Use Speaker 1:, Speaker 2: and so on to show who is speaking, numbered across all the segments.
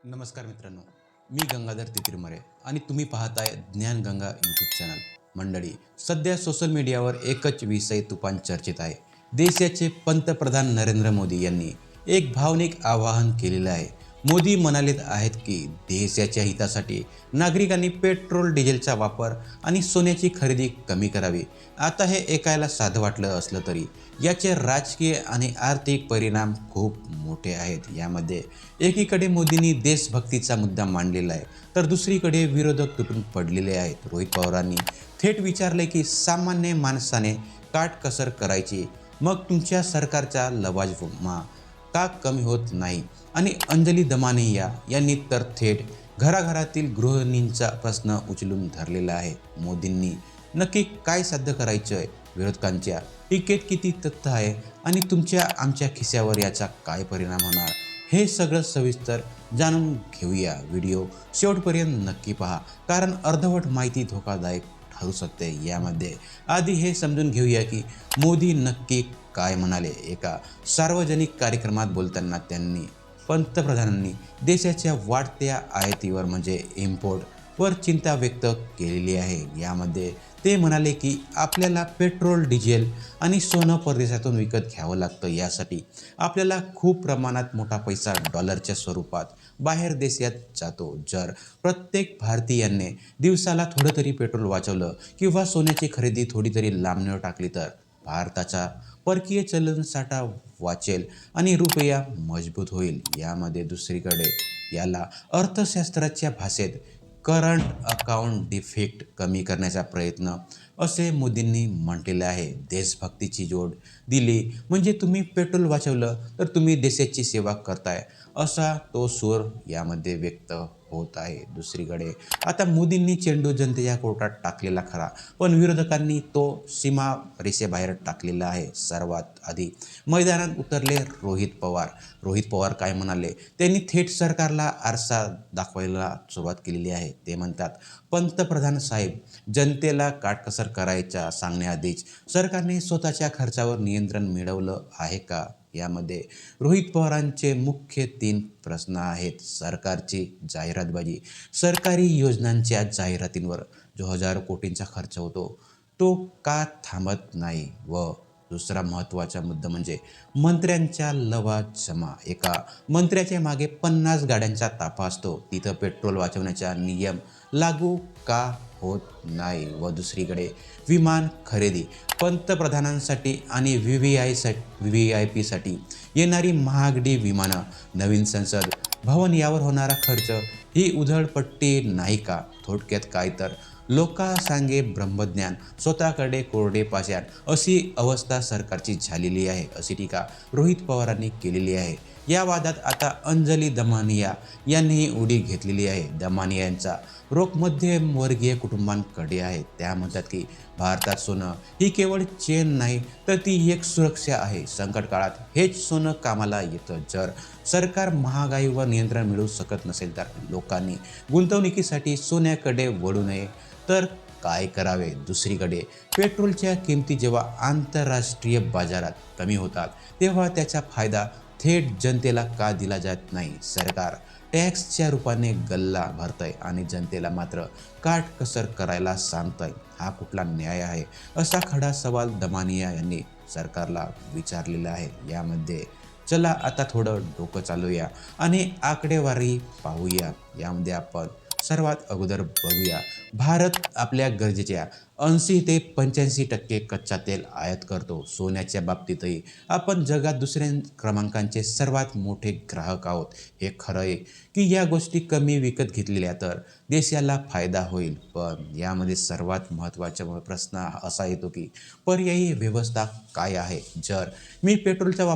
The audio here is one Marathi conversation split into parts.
Speaker 1: नमस्कार मित्रांनो, मी गंगाधर तितिरमरे आणि तुम्ही पाहताय ज्ञानगंगा यूट्यूब चॅनल. मंडळी, सध्या सोशल मीडियावर एकच विषय तुफान चर्चेत आहे. देशाचे पंतप्रधान नरेंद्र मोदी यांनी एक भावनिक आवाहन केलेलं आहे. मोदी म्हणाले आहेत की देशाच्या हितासाठी नागरिकांनी पेट्रोल डिझेलचा वापर आणि सोन्याची खरेदी कमी करावी. आता हे ऐकायला साधं वाटलं असलं तरी याचे राजकीय आणि आर्थिक परिणाम खूप मोठे आहेत. यामध्ये एकीकडे मोदींनी देशभक्तीचा मुद्दा मांडलेला आहे, तर दुसरीकडे विरोधक तुटून पडलेले आहेत. रोहित पवारांनी थेट विचारले की सामान्य माणसाने काटकसर करायची, मग तुमच्या सरकारचा लवाजमा का कमी होत नाही? आणि अंजली दमानिया यांनी तर थेट घराघरातील गृहिणींचा प्रश्न उचलून धरलेला आहे. मोदींनी नक्की काय साध्य करायचं आहे? विरोधकांच्या टीकेत किती तथ्य आहे आणि तुमच्या आमच्या खिशावर याचा काय परिणाम होणार? हे सगळं सविस्तर जाणून घेऊया. व्हिडिओ शेवटपर्यंत नक्की पहा, कारण अर्धवट माहिती धोकादायक ठरू शकते. यामध्ये आधी हे समजून घेऊया की मोदी नक्की काय म्हणाले. एका सार्वजनिक कार्यक्रमात बोलताना पंतप्रधानांनी देशाच्या वाढत्या आयातीवर म्हणजे इम्पोर्टवर चिंता व्यक्त केलेली आहे. यामध्ये ते म्हणाले की आपल्याला पेट्रोल, डिझेल आणि सोनं परदेशातून विकत घ्यावं लागतं. यासाठी आपल्याला खूप प्रमाणात मोठा पैसा डॉलरच्या स्वरूपात बाहेर देशात जातो. जर प्रत्येक भारतीयाने दिवसाला थोडं तरी पेट्रोल वाचवलं किंवा सोन्याची खरेदी थोडी तरी लांबणीवर टाकली तर भारताचा परकीय चलनसाठा वाचेल आणि रुपया मजबूत होईल. यामध्ये दुसरीकडे याला अर्थशास्त्राच्या भाषेत करंट अकाउंट डिफेक्ट कमी करण्याचा प्रयत्न असे मोदींनी म्हटलेले आहे. देशभक्तीची जोड दिली म्हणजे तुम्ही पेट्रोल वाचवलं तर तुम्ही देशाची सेवा करताय, असा तो सूर यामध्ये व्यक्त होत आहे. दुसरीकडे आता मोदींनी चेंडू जनतेच्या कोर्टात टाकलेला खरा, पण विरोधकांनी तो सीमारेषेबाहेर टाकलेला आहे. सर्वात आधी मैदानात उतरले रोहित पवार. रोहित पवार काय म्हणाले? त्यांनी थेट सरकारला आरसा दाखवायला सुरुवात केलेली आहे. ते म्हणतात, पंतप्रधान साहेब, जनतेला काटकसर करायच्या सांगण्याआधीच सरकारने स्वतःच्या खर्चावर नियंत्रण मिळवलं आहे का? यामध्ये रोहित पवारांचे मुख्य 3 प्रश्न आहेत. सरकारची जाहिरातबाजी. सरकारी योजनांच्या जाहिरातींवर जो हजारो कोटींचा खर्च होतो तो का थांबत नाही? व दुसरा महत्त्वाचा मुद्दा म्हणजे मंत्र्यांच्या लवाजमा. एका मंत्र्याच्या मागे 50 गाड्यांचा ताफा असतो, तिथं पेट्रोल वाचवण्याचा नियम लागू का होत नाही? व दुसरीकडे विमान खरेदी. पंतप्रधानांसाठी आणि VVIPसाठी येणारी महागडी विमानं, नवीन संसद भवन यावर होणारा खर्च ही उधळपट्टी नाही का? थोडक्यात काय तर लोकांसांगे ब्रह्मज्ञान, स्वतःकडे कोरडे पाषाण अशी अवस्था सरकारची झालेली आहे, अशी टीका रोहित पवारांनी केलेली आहे. या वादात आता अंजली दमानिया यांनीही उडी घेतलेली आहे. दमानिया यांचा रोख मध्यमवर्गीय कुटुंबांकडे आहे. त्या म्हणतात की भारतात सोनं ही केवळ चेन नाही, तर ती एक सुरक्षा आहे. संकट काळात हेच सोनं कामाला येतं. जर सरकार महागाईवर नियंत्रण मिळवू शकत नसेल तर लोकांनी गुंतवणुकीसाठी सोन्याकडे वळू नये तर काय करावे? दुसरीकडे पेट्रोलच्या किमती जेव्हा आंतरराष्ट्रीय बाजारात कमी होतात तेव्हा त्याचा फायदा थेट जनतेला का दिला जात नाही? सरकार टॅक्सच्या रूपाने गल्ला भरतंय आणि जनतेला मात्र काटकसर करायला सांगतंय. हा कुठला न्याय आहे? असा खडा सवाल दमानिया यांनी सरकारला विचारलेला आहे. यामध्ये चला आता थोडं डोकं चालूया आणि आकडेवारी पाहूया. यामध्ये आपण सर्वात अगोदर बघूया, भारत आपल्या गरजेच्या 80 ते 85% कच्चा तेल आयात करतो. सोन्याच्या बाबतीतही आपण जगात दुसऱ्या क्रमांकाचे सर्वात मोठे ग्राहक आहोत. हे खरं आहे की या गोष्टी कमी विकत घेतलेल्या तर देशाला फायदा होईल, पण यामध्ये सर्वात महत्त्वाचा प्रश्न असा येतो की पर्यायी व्यवस्था काय आहे? जर मी पेट्रोलचा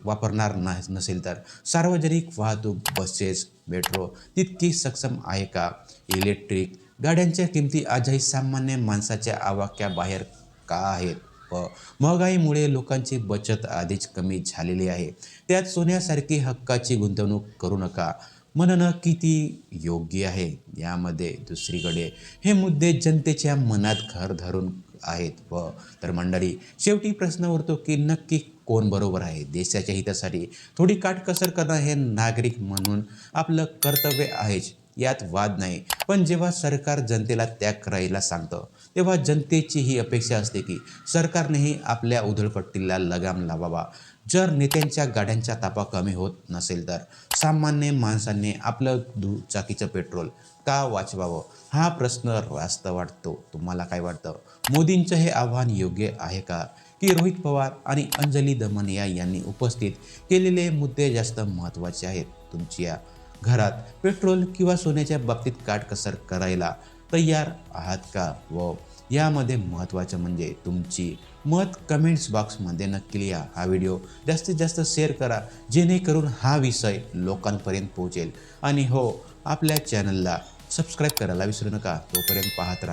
Speaker 1: वापरणार नसेल तर सार्वजनिक वाहतूक, बसेस, मेट्रो तितकी सक्षम आहे का? इलेक्ट्रिक गाड्यांच्या किमती आजही सामान्य माणसाच्या आवाक्याबाहेर का आहेत? व महागाईमुळे लोकांची बचत आधीच कमी झालेली आहे, त्यात सोन्यासारखी हक्काची गुंतवणूक करू नका म्हणणं किती योग्य आहे? यामध्ये दुसरीकडे हे मुद्दे जनतेच्या मनात घर धरून आहेत व तर मंडळी शेवटी प्रश्न उरतो की नक्की कोण बरोबर आहे. देशाच्या हितासाठी थोडी काटकसर करणं हे नागरिक म्हणून आपलं कर्तव्य आहेच, यात वाद नाही. पण जेव्हा सरकार जनतेला त्याग करायला सांगतं तेव्हा जनतेची ही अपेक्षा असते की सरकारनेही आपल्या उधळपट्टीला लगाम लावावा. जर नेत्यांच्या गाड्यांचा ताफा कमी होत नसेल तर सामान्य माणसांनी आपलं दुचाकीचं पेट्रोल का वाचवावं, हा प्रश्न रास्त वाटतो. तुम्हाला काय वाटतं? मोदींचं हे आव्हान योग्य आहे का, की रोहित पवार आणि अंजली दमनिया यांनी उपस्थित केलेले मुद्दे जास्त महत्त्वाचे आहेत? तुमच्या घरात पेट्रोल किंवा सोन्याच्या बाबतीत काटकसर करायला तयार आहात का? व यामध्ये महत्त्वाचं म्हणजे तुमची मत कमेंट्स बॉक्समध्ये नक्की लिहा. हा व्हिडिओ जास्तीत जास्त शेअर करा जेणेकरून हा विषय लोकांपर्यंत पोहोचेल. आणि हो, आपल्या चॅनलला सबस्क्राईब करायला विसरू नका. तोपर्यंत पाहत राहा.